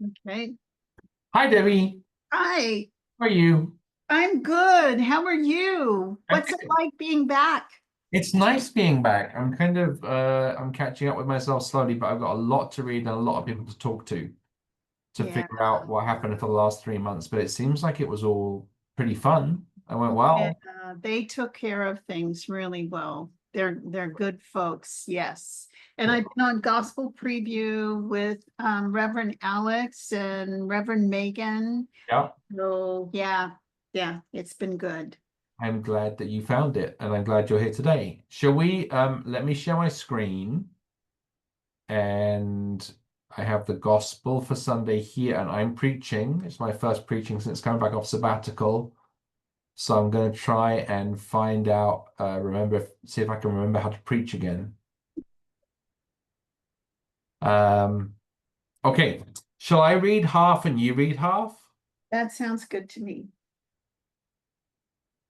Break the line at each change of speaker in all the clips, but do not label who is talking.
Okay.
Hi, Debbie.
Hi,
How are you?
I'm good. How are you?
I'm
What's it
good.
like being back?
It's nice being back. I'm catching up with myself slowly, but I've got a lot to read and a lot of people to talk to
Yeah,
figure out what happened for the last 3 months. But it seems like it was all pretty fun. I went
yeah,
well.
they took care of things really well. They're good folks, yes. And
Yeah.
I've been on Gospel Preview with Reverend Alex and Reverend Megan.
Yeah.
So yeah, it's been good.
I'm glad that you found it, and I'm glad you're here today. Shall we let me share my screen, and I have the gospel for Sunday here, and I'm preaching. It's my first preaching since coming back off sabbatical. So I'm going to try and find out, see if I can remember how to preach again. Um, okay. Shall I read half and you read half?
That sounds good to me.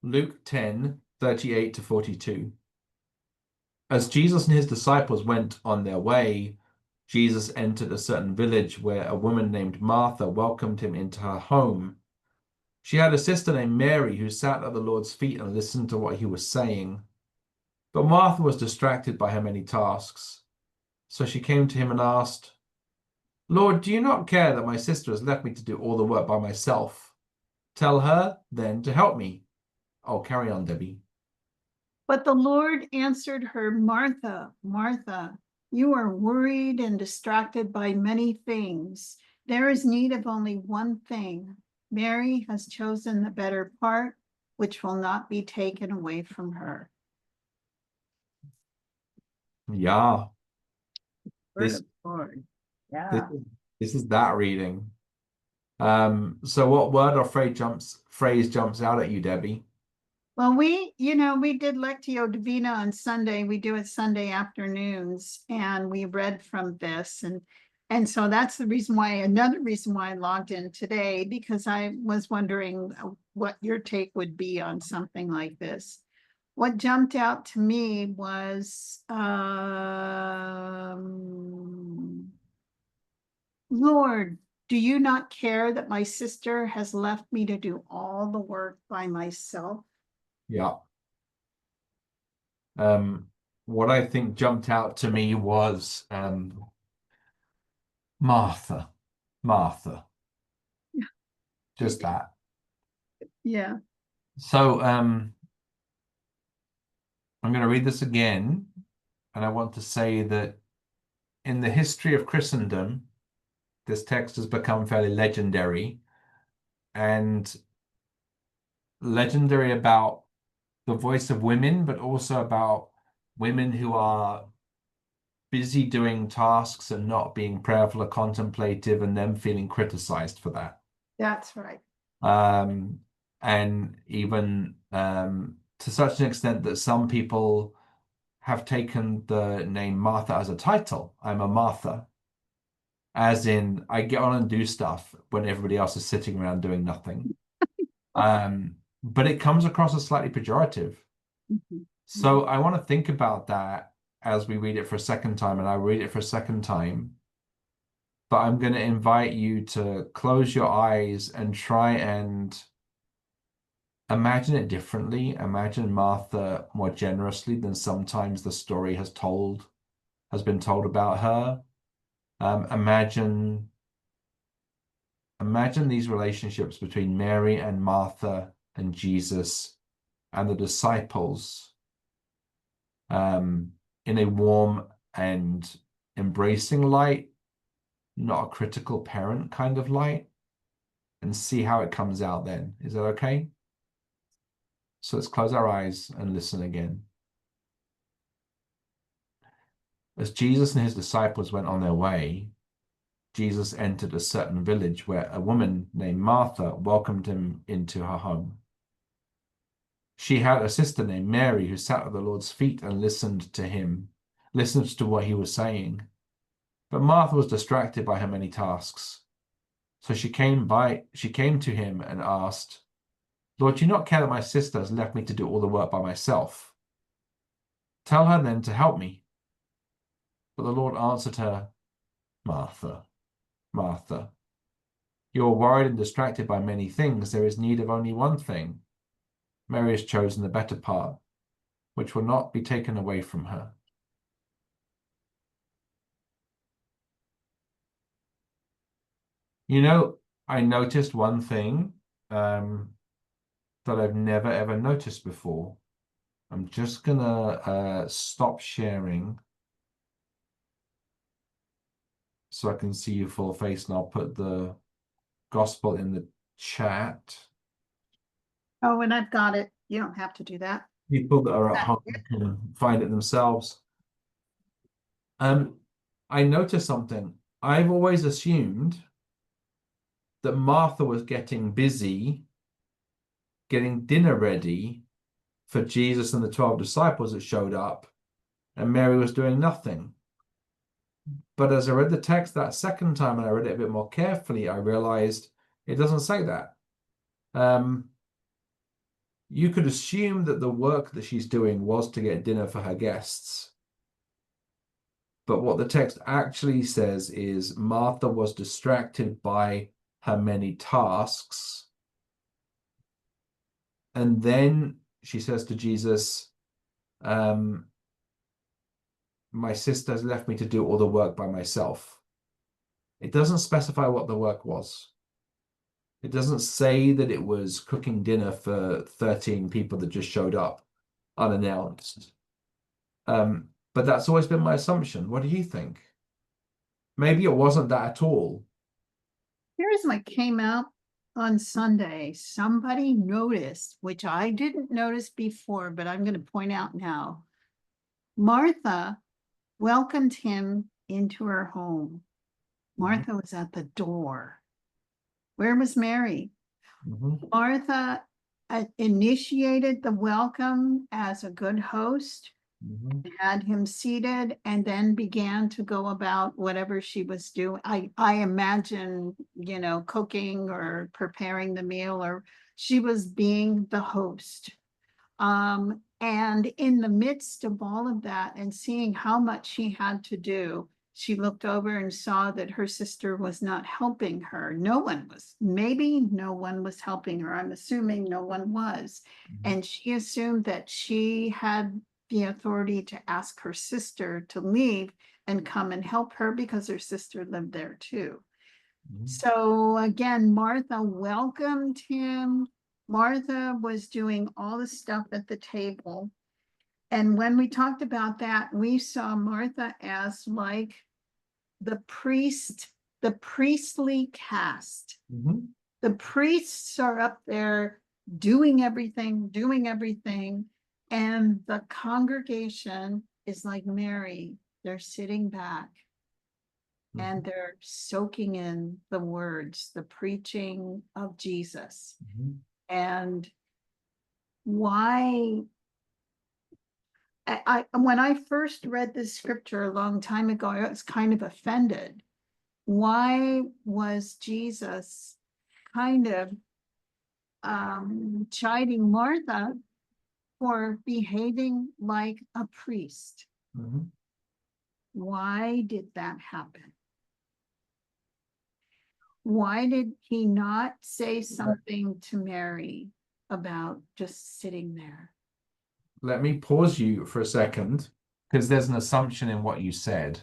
Luke 10:38 to 42. As Jesus and his disciples went on their way, Jesus entered a certain village where a woman named Martha welcomed him into her home. She had a sister named Mary who sat at the Lord's feet and listened to what he was saying. But Martha was distracted by her many tasks. So she came to him and asked, Lord, do you not care that my sister has left me to do all the work by myself? Tell her, then, to help me. Oh, carry on, Debbie.
But the Lord answered her, Martha, Martha, you are worried and distracted by many things. There is need of only one thing. Mary has chosen the better part, which will not be taken away from her.
Yeah,
Word
this
of the Lord.
this
Yeah.
this is that reading. So what word or phrase jumps out at you, Debbie?
Well, we did Lectio Divina on Sunday. We do it Sunday afternoons, and we read from this, and so that's another reason why I logged in today, because I was wondering what your take would be on something like this. What jumped out to me was, Lord, do you not care that my sister has left me to do all the work by myself?
Yeah. Um, what I think jumped out to me was Martha. Martha. Just that.
Yeah.
So I'm going to read this again, and I want to say that in the history of Christendom, this text has become fairly legendary and legendary about the voice of women, but also about women who are busy doing tasks and not being prayerful or contemplative, and them feeling criticized for that.
That's right.
Um, and even to such an extent that some people have taken the name Martha as a title. I'm a Martha, as in I get on and do stuff when everybody else is sitting around doing nothing. But it comes across as slightly pejorative.
Mhm.
So I want to think about that as we read it for a second time, and I read it for a second time. But I'm going to invite you to close your eyes and try and imagine it differently. Imagine Martha more generously than sometimes the story has been told about her. Imagine these relationships between Mary and Martha and Jesus and the disciples, in a warm and embracing light, not a critical parent kind of light, and see how it comes out then. Is that okay? So let's close our eyes and listen again. As Jesus and his disciples went on their way, Jesus entered a certain village where a woman named Martha welcomed him into her home. She had a sister named Mary who sat at the Lord's feet and listened to what he was saying. But Martha was distracted by her many tasks. So she came to him and asked, Lord, do you not care that my sister has left me to do all the work by myself? Tell her then to help me. But the Lord answered her, Martha, Martha. You are worried and distracted by many things. There is need of only one thing. Mary has chosen the better part, which will not be taken away from her. You know, I noticed one thing that I've never ever noticed before. I'm just gonna stop sharing so I can see your full face, and I'll put the gospel in the chat.
Oh, and I've got it. You don't have to do that.
People that are at home can find it themselves. I noticed something. I've always assumed that Martha was getting busy getting dinner ready for Jesus and the 12 disciples that showed up, and Mary was doing nothing. But as I read the text that second time and I read it a bit more carefully, I realized it doesn't say that. You could assume that the work that she's doing was to get dinner for her guests. But what the text actually says is Martha was distracted by her many tasks. And then she says to Jesus, my sister has left me to do all the work by myself. It doesn't specify what the work was. It doesn't say that it was cooking dinner for 13 people that just showed up unannounced. But that's always been my assumption. What do you think? Maybe it wasn't that at all.
Here's what came out on Sunday. Somebody noticed, which I didn't notice before, but I'm going to point out now. Martha welcomed him into her home. Martha was at the door. Where was Mary? Martha initiated the welcome as a good host, had him seated, and then began to go about whatever she was doing. I imagine, cooking or preparing the meal, or she was being the host. And in the midst of all of that and seeing how much she had to do, she looked over and saw that her sister was not helping her. Maybe no one was helping her. I'm assuming no one was. And she assumed that she had the authority to ask her sister to leave and come and help her because her sister lived there too. So again, Martha welcomed him. Martha was doing all the stuff at the table. And when we talked about that, we saw Martha as like the priestly caste. The priests are up there doing everything, and the congregation is like Mary. They're sitting back and they're soaking in the words, the preaching of Jesus. And why when I first read this scripture a long time ago, I was kind of offended. Why was Jesus kind of chiding Martha for behaving like a priest? Why did that happen? Why did he not say something to Mary about just sitting there?
Let me pause you for a second, because there's an assumption in what you said,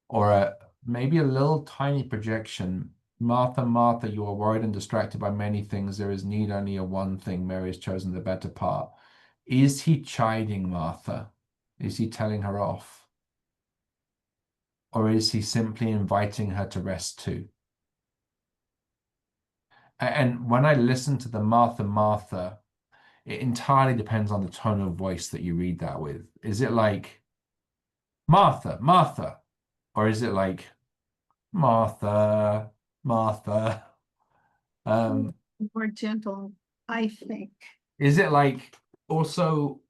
or maybe a little tiny projection. Martha, Martha, you are worried and distracted by many things. There is need only of one thing. Mary has chosen the better part. Is he chiding Martha? Is he telling her off? Or is he simply inviting her to rest too? And when I listen to the Martha, Martha, it entirely depends on the tone of voice that you read that with. Is it like, Martha, Martha? Or is it like, Martha, Martha?
More gentle, I think.
Is it like, also,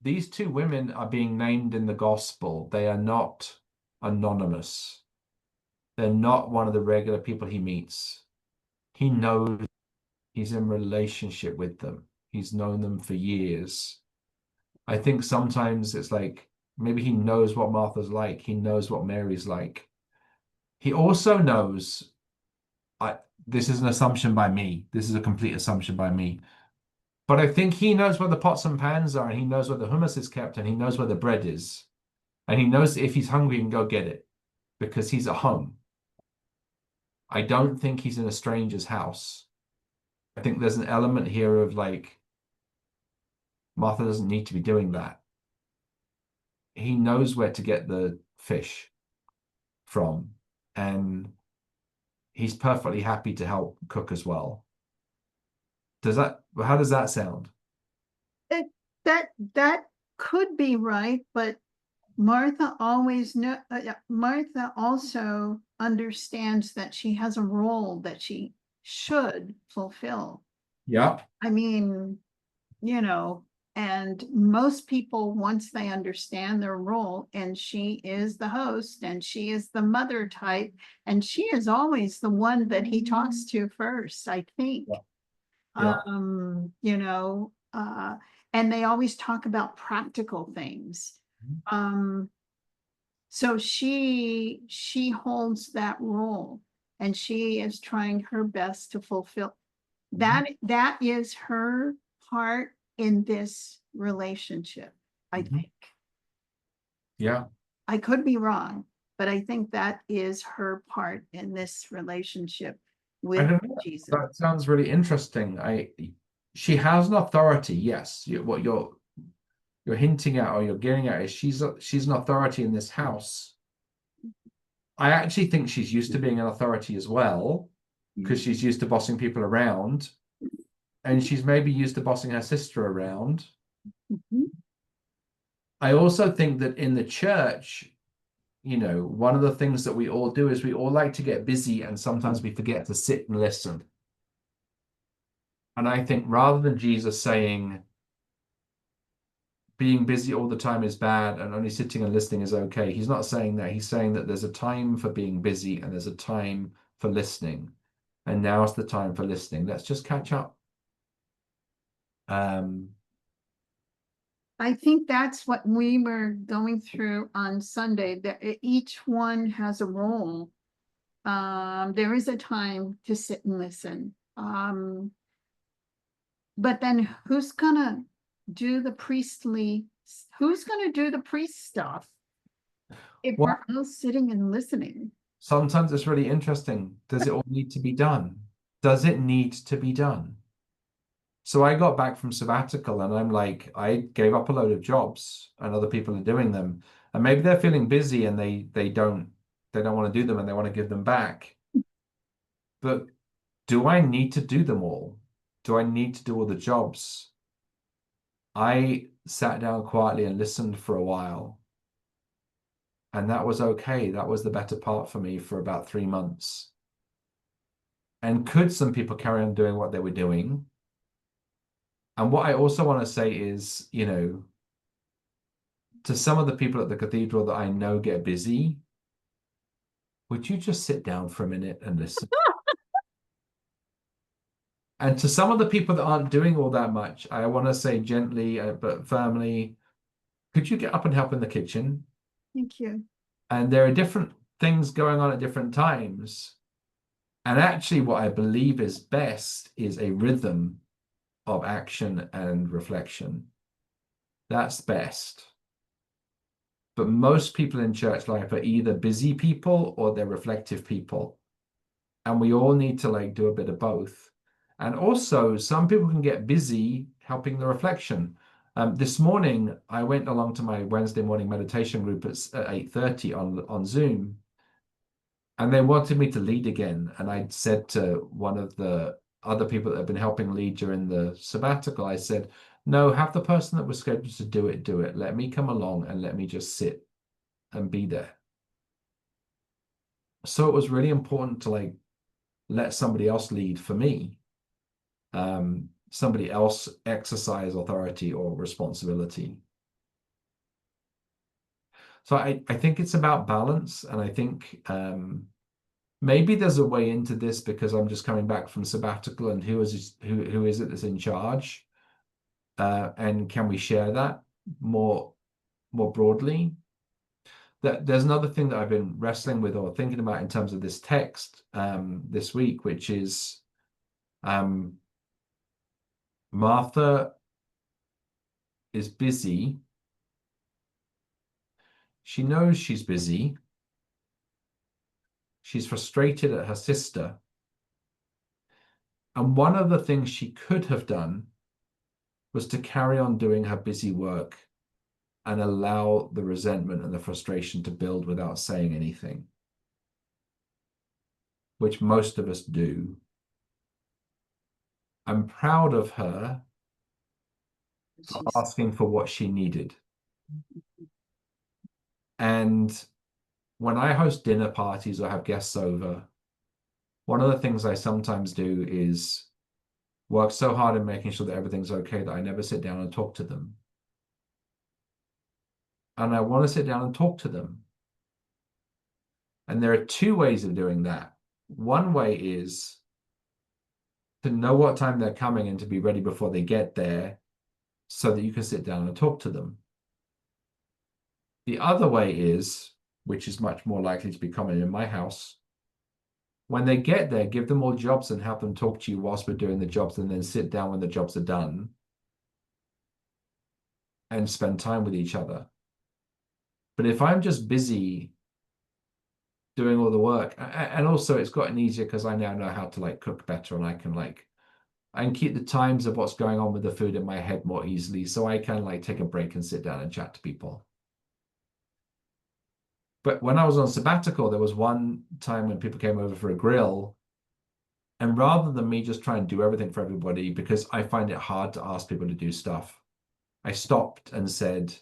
these two women are being named in the gospel. They are not anonymous. They're not one of the regular people he meets. He knows, he's in relationship with them. He's known them for years. I think sometimes it's like, maybe he knows what Martha's like. He knows what Mary's like. He also knows, this is an assumption by me. This is a complete assumption by me. But I think he knows where the pots and pans are, and he knows where the hummus is kept, and he knows where the bread is. And he knows if he's hungry, he can go get it because he's at home. I don't think he's in a stranger's house. I think there's an element here of like, Martha doesn't need to be doing that. He knows where to get the fish from, and he's perfectly happy to help cook as well. How does that sound?
It, that could be right, but Martha Martha also understands that she has a role that she should fulfill.
Yeah.
I mean, you know, and most people, once they understand their role, and she is the host and she is the mother type, and she is always the one that he talks to first, I think.
Yeah.
You know, and they always talk about practical things. So she holds that role, and she is trying her best to fulfill that. That is her part in this relationship, I think.
Yeah.
I could be wrong, but I think that is her part in this relationship
I
with
don't know.
Jesus.
That sounds really interesting. She has an authority, yes. What you're hinting at or you're getting at is she's an authority in this house. I actually think she's used to being an authority as well, because she's used to bossing people around, and she's maybe used to bossing her sister around. I also think that in the church, you know, one of the things that we all do is we all like to get busy, and sometimes we forget to sit and listen. And I think rather than Jesus saying being busy all the time is bad and only sitting and listening is okay, he's not saying that. He's saying that there's a time for being busy and there's a time for listening. And now's the time for listening. Let's just catch up.
I think that's what we were going through on Sunday, that each one has a role. There is a time to sit and listen. But then who's gonna do the who's gonna do the priest stuff if
Well,
we're all sitting and listening?
sometimes it's really interesting. Does it all need to be done? Does it need to be done? So I got back from sabbatical and I'm like, I gave up a load of jobs and other people are doing them. And maybe they're feeling busy and they don't want to do them and they want to give them back. But do I need to do them all? Do I need to do all the jobs? I sat down quietly and listened for a while. And that was okay. That was the better part for me for about 3 months. And could some people carry on doing what they were doing? And what I also want to say is, you know, to some of the people at the cathedral that I know get busy, would you just sit down for a minute and listen? And to some of the people that aren't doing all that much, I want to say gently but firmly, could you get up and help in the kitchen?
Thank you.
And there are different things going on at different times. And actually, what I believe is best is a rhythm of action and reflection. That's best. But most people in church life are either busy people or they're reflective people. And we all need to like do a bit of both. And also, some people can get busy helping the reflection. This morning, I went along to my Wednesday morning meditation group at 8:30 on Zoom. And they wanted me to lead again. And I said to one of the other people that have been helping lead during the sabbatical, I said, no, have the person that was scheduled to do it, do it. Let me come along and let me just sit and be there. So it was really important to like let somebody else lead for me. Somebody else exercise authority or responsibility. So I think it's about balance. And I think maybe there's a way into this because I'm just coming back from sabbatical and who is it that's in charge? And can we share that more broadly? there's another thing that I've been wrestling with or thinking about in terms of this text this week, which is Martha is busy. She knows she's busy. She's frustrated at her sister. And one of the things she could have done was to carry on doing her busy work and allow the resentment and the frustration to build without saying anything, which most of us do. I'm proud of her for asking for what she needed. And when I host dinner parties or have guests over, one of the things I sometimes do is work so hard in making sure that everything's okay that I never sit down and talk to them. And I want to sit down and talk to them. And there are two ways of doing that. One way is to know what time they're coming and to be ready before they get there so that you can sit down and talk to them. The other way is, which is much more likely to be common in my house, when they get there, give them all jobs and have them talk to you whilst we're doing the jobs, and then sit down when the jobs are done and spend time with each other. But if I'm just busy doing all the work, and also it's gotten easier because I now know how to like cook better, and I can keep the times of what's going on with the food in my head more easily, so I can like take a break and sit down and chat to people. But when I was on sabbatical, there was one time when people came over for a grill, and rather than me just try and do everything for everybody, because I find it hard to ask people to do stuff, I stopped and said,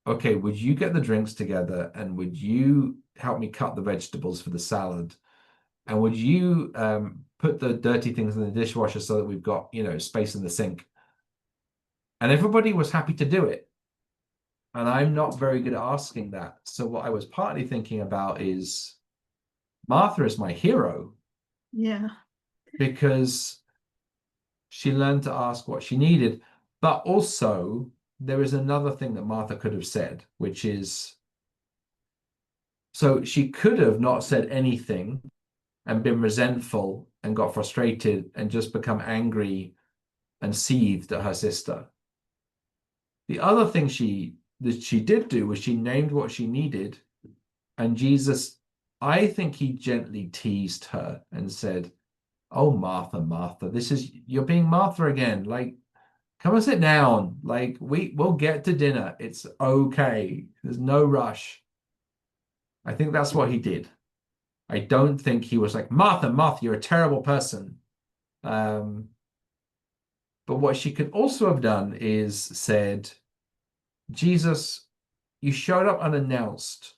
okay, would you get the drinks together, and would you help me cut the vegetables for the salad? And would you put the dirty things in the dishwasher so that we've got, space in the sink? And everybody was happy to do it. And I'm not very good at asking that. So what I was partly thinking about is Martha is my hero.
Yeah.
Because she learned to ask what she needed. But also, there is another thing that Martha could have said, which is, so she could have not said anything and been resentful and got frustrated and just become angry and seethed at her sister. The other thing that she did do was she named what she needed, and Jesus, I think he gently teased her and said, oh, Martha, Martha, you're being Martha again. Like, come and sit down. Like, we'll get to dinner. It's okay. There's no rush. I think that's what he did. I don't think he was like, Martha, Martha, you're a terrible person. But what she could also have done is said, Jesus, you showed up unannounced.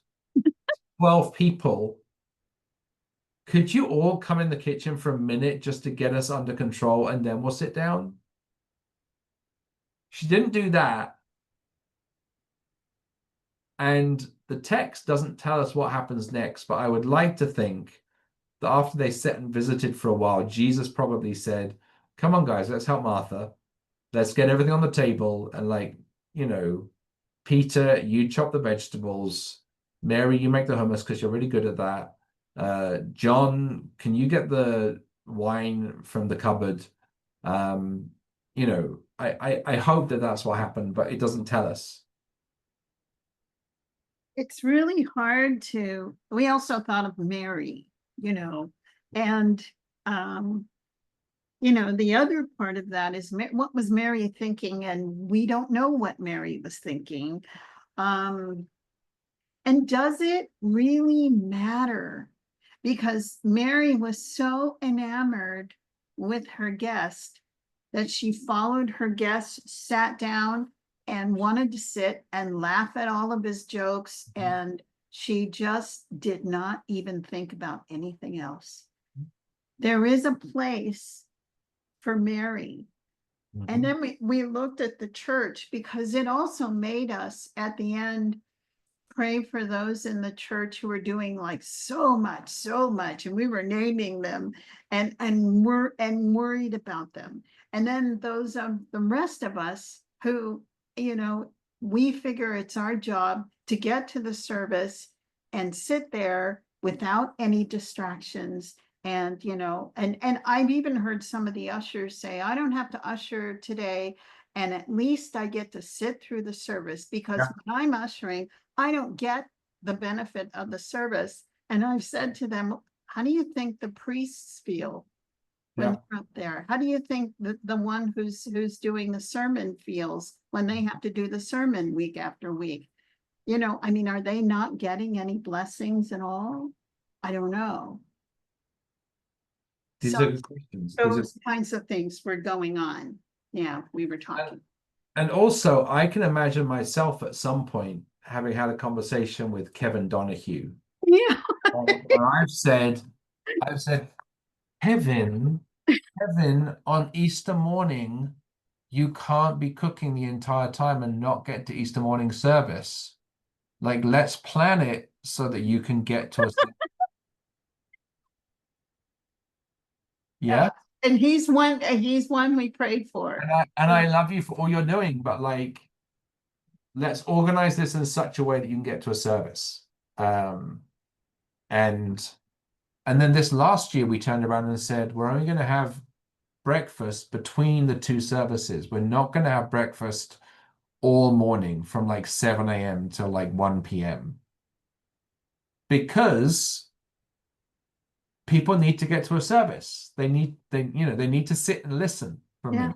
12 people. Could you all come in the kitchen for a minute just to get us under control, and then we'll sit down? She didn't do that. And the text doesn't tell us what happens next, but I would like to think that after they sat and visited for a while, Jesus probably said, come on, guys, let's help Martha. Let's get everything on the table. And Peter, you chop the vegetables. Mary, you make the hummus because you're really good at that. John, can you get the wine from the cupboard? I hope that that's what happened, but it doesn't tell us.
It's really hard we also thought of Mary, and, the other part of that is what was Mary thinking? And we don't know what Mary was thinking. And does it really matter? Because Mary was so enamored with her guest that she followed her guest, sat down, and wanted to sit and laugh at all of his jokes. And she just did not even think about anything else. There is a place for Mary. And then we looked at the church, because it also made us at the end pray for those in the church who were doing like so much, and we were naming them and worried about them. And then those of the rest of us who, we figure it's our job to get to the service and sit there without any distractions. And, and I've even heard some of the ushers say, I don't have to usher today. And at least I get to sit through the service, because when I'm ushering, I don't get the benefit of the service. And I've said to them, how do you think the priests feel when they're up there? How do you think the one who's doing the sermon feels when they have to do the sermon week after week? Are they not getting any blessings at all? I don't know.
These
So
are good questions.
those kinds of things were going on. Yeah, we were talking.
And also, I can imagine myself at some point having had a conversation with Kevin Donahue.
Yeah.
And I've said, Kevin, on Easter morning, you can't be cooking the entire time and not get to Easter morning service. Like, let's plan it so that you can get to us. Yeah.
And he's one we prayed for.
And I love you for all you're doing, but like, let's organize this in such a way that you can get to a service. And then this last year we turned around and said, we're only going to have breakfast between the two services. We're not going to have breakfast all morning from like 7 a.m. till like 1 p.m. because people need to get to a service. They need to sit and listen from me.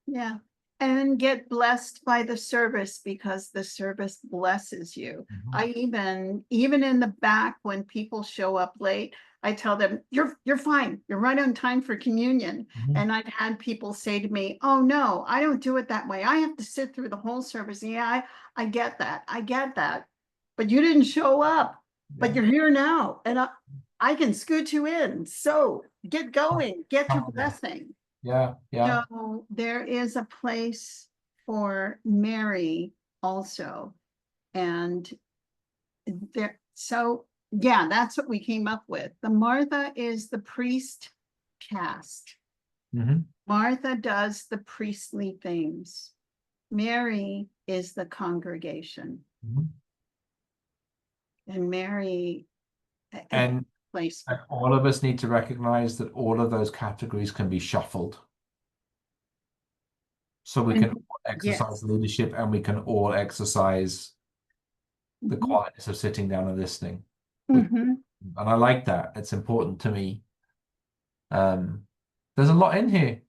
Yeah. And get blessed by the service, because the service blesses you. I even in the back, when people show up late, I tell them, you're fine. You're right on time for communion. And I've had people say to me, oh no, I don't do it that way. I have to sit through the whole service. Yeah, I get that. I get that. But you didn't show up, but you're here now. And I can scoot you in. So get going, get your blessing.
Yeah.
So there is a place for Mary also. And that's what we came up with. The Martha is the priest caste. Martha does the priestly things. Mary is the congregation. And Mary
and
place.
And all of us need to recognize that all of those categories can be shuffled. So we can all exercise leadership, and we can all exercise the quietness of sitting down and listening. And I like that. It's important to me. There's a lot in here.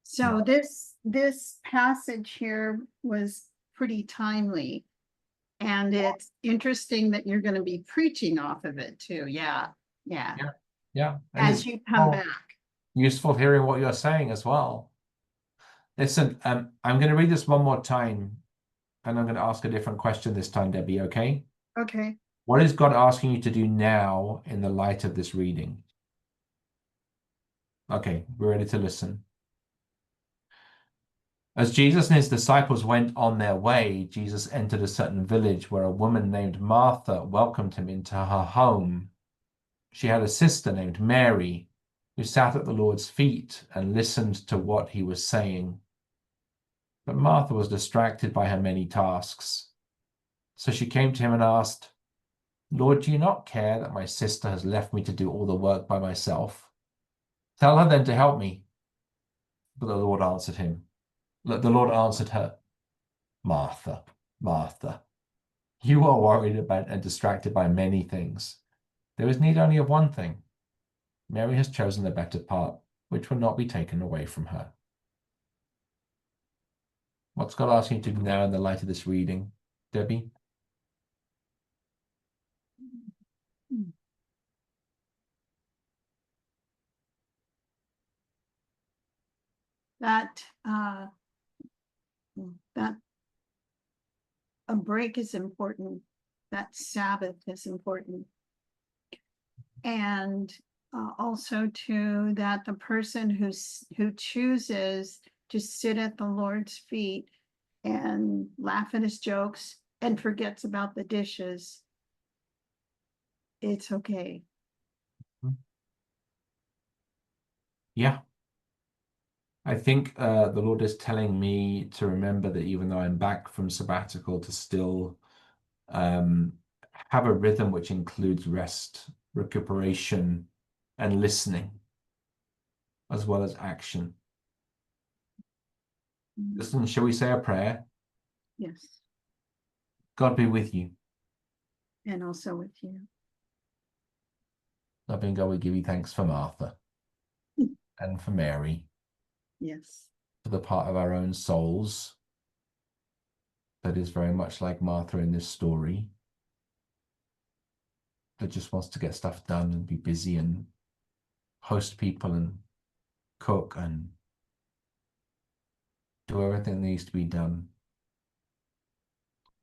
So this passage here was pretty timely. And it's interesting that you're going to be preaching off of it too. Yeah. As you come back.
Useful hearing what you're saying as well. Listen, I'm going to read this one more time, and I'm going to ask a different question this time, Debbie, okay?
Okay.
What is God asking you to do now in the light of this reading? Okay, we're ready to listen. As Jesus and his disciples went on their way, Jesus entered a certain village where a woman named Martha welcomed him into her home. She had a sister named Mary, who sat at the Lord's feet and listened to what he was saying. But Martha was distracted by her many tasks. So she came to him and asked, Lord, do you not care that my sister has left me to do all the work by myself? Tell her then to help me. But the Lord answered her, Martha, Martha, you are worried about and distracted by many things. There is need only of one thing. Mary has chosen the better part, which will not be taken away from her. What's God asking you to do now in the light of this reading, Debbie?
That a break is important. That Sabbath is important. And also too, that the person who chooses to sit at the Lord's feet and laugh at his jokes and forgets about the dishes, it's okay.
Yeah. I think the Lord is telling me to remember that even though I'm back from sabbatical, to still have a rhythm which includes rest, recuperation, and listening, as well as action. Listen, shall we say a prayer?
Yes,
God be with you.
and also with you.
Loving God, we give you thanks for Martha and for Mary,
Yes.
for the part of our own souls that is very much like Martha in this story, that just wants to get stuff done and be busy and host people and cook and do everything that needs to be done.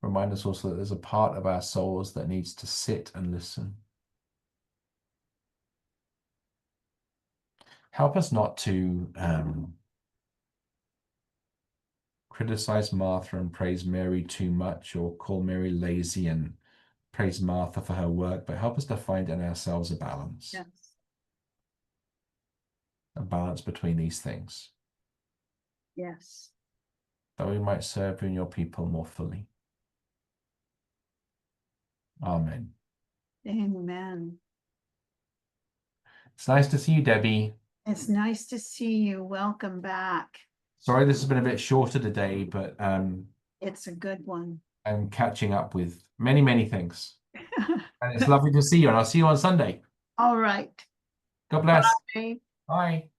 Remind us also that there's a part of our souls that needs to sit and listen. Help us not to criticize Martha and praise Mary too much, or call Mary lazy and praise Martha for her work, but help us to find in ourselves a balance.
Yes.
A balance between these things,
Yes.
that we might serve you and your people more fully. Amen.
Amen.
It's nice to see you, Debbie.
It's nice to see you. Welcome back.
Sorry this has been a bit shorter today, but
It's a good one.
I'm catching up with many, many things. And it's lovely to see you, and I'll see you on Sunday.
All right.
God bless.
Bye.
Bye.